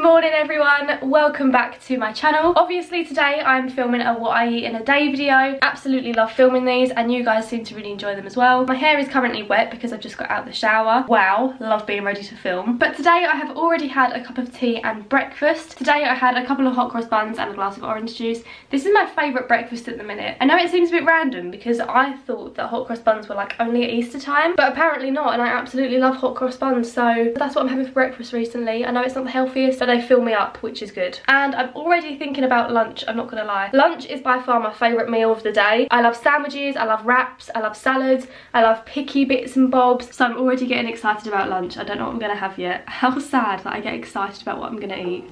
morning everyone, welcome back to my channel. Obviously today I'm filming a what I eat in a day video. Absolutely love filming these and you guys seem to really enjoy them as well. My hair is currently wet because I've just got out of the shower. Wow, love being ready to film. But today I have already had a cup of tea and breakfast. Today I had a couple of hot cross buns and a glass of orange juice. This is my favourite breakfast at the minute. I know it seems a bit random because I thought that hot cross buns were like only at Easter time, but apparently not, and I absolutely love hot cross buns, so that's what I'm having for breakfast recently. I know it's not the healthiest, but they fill me up, which is good. And I'm already thinking about lunch, I'm not gonna lie. Lunch is by far my favourite meal of the day. I love sandwiches, I love wraps, I love salads, I love picky bits and bobs, so I'm already getting excited about lunch. I don't know what I'm gonna have yet. How sad that I get excited about what I'm gonna eat.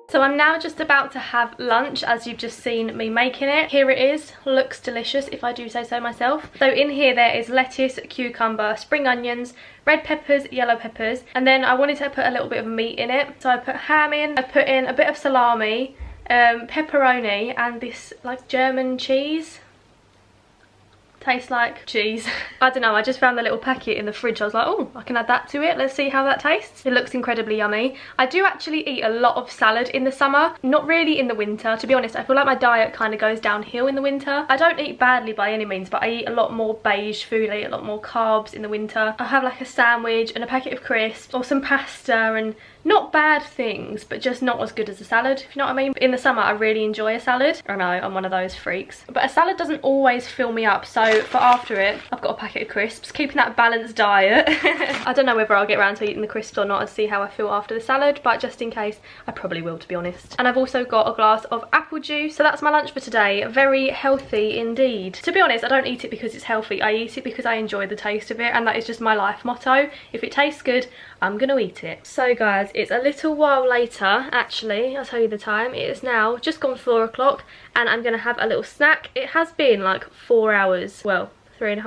So I'm now just about to have lunch, as you've just seen me making it. Here it is, looks delicious if I do say so myself. So in here there is lettuce, cucumber, spring onions, red peppers, yellow peppers, and then I wanted to put a little bit of meat in it. So I put ham in, I put in a bit of salami, pepperoni, and this like German cheese. Tastes like cheese. I don't know, I just found the little packet in the fridge. I was like, oh, I can add that to it. Let's see how that tastes. It looks incredibly yummy. I do actually eat a lot of salad in the summer, not really in the winter. To be honest, I feel like my diet kind of goes downhill in the winter. I don't eat badly by any means, but I eat a lot more beige food. I eat a lot more carbs in the winter. I have like a sandwich and a packet of crisps or some pasta, and not bad things, but just not as good as a salad, if you know what I mean. But in the summer, I really enjoy a salad. I know, I'm one of those freaks. But a salad doesn't always fill me up, so for after it, I've got a packet of crisps, keeping that balanced diet. I don't know whether I'll get around to eating the crisps or not and see how I feel after the salad, but just in case, I probably will, to be honest. And I've also got a glass of apple juice, so that's my lunch for today. Very healthy indeed. To be honest, I don't eat it because it's healthy. I eat it because I enjoy the taste of it, and that is just my life motto. If it tastes good, I'm gonna eat it. So guys, it's a little while later, actually. I'll tell you the time. It is now just gone 4 o'clock, and I'm gonna have a little snack. It has been like 4 hours, well, 3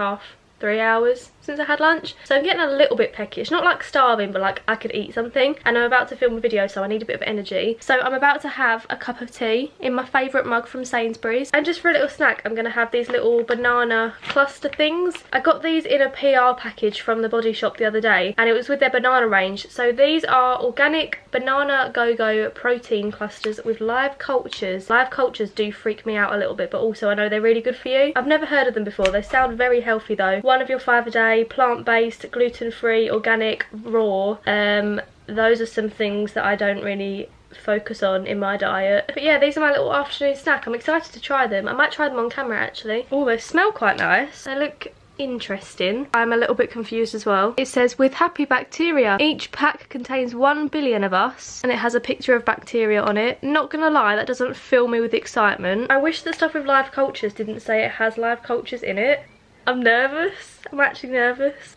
hours since I had lunch, so I'm getting a little bit peckish. Not like starving, but like I could eat something, and I'm about to film a video, so I need a bit of energy. So I'm about to have a cup of tea in my favourite mug from Sainsbury's, and just for a little snack I'm going to have these little banana cluster things. I got these in a PR package from the Body Shop the other day, and it was with their banana range. So these are organic banana go-go protein clusters with live cultures. Live cultures do freak me out a little bit, but also I know they're really good for you. I've never heard of them before. They sound very healthy though. 1 of your 5 a day, plant-based, gluten-free, organic, raw. Those are some things that I don't really focus on in my diet. But yeah, these are my little afternoon snack. I'm excited to try them. I might try them on camera actually. Oh, they smell quite nice. They look interesting. I'm a little bit confused as well. It says, with happy bacteria. Each pack contains 1 billion of us, and it has a picture of bacteria on it. Not gonna lie, that doesn't fill me with excitement. I wish the stuff with live cultures didn't say it has live cultures in it. I'm nervous. I'm actually nervous.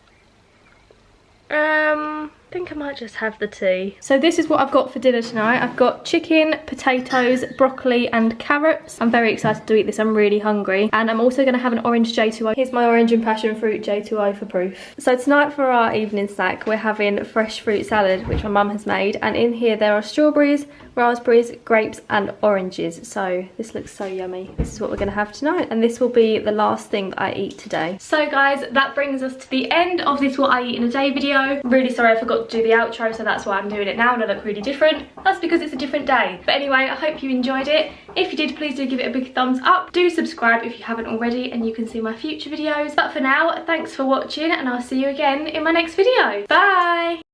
I think I might just have the tea. So this is what I've got for dinner tonight. I've got chicken, potatoes, broccoli and carrots. I'm very excited to eat this. I'm really hungry. And I'm also going to have an orange J2O. Here's my orange and passion fruit J2O for proof. So tonight for our evening snack, we're having fresh fruit salad, which my mum has made. And in here there are strawberries, raspberries, grapes and oranges. So this looks so yummy. This is what we're going to have tonight. And this will be the last thing that I eat today. So guys, that brings us to the end of this what I eat in a day video. I'm really sorry I forgot to do the outro, so that's why I'm doing it now and I look really different. That's because it's a different day. But anyway, I hope you enjoyed it. If you did, please do give it a big thumbs up. Do subscribe if you haven't already, and you can see my future videos. But for now, thanks for watching, and I'll see you again in my next video. Bye!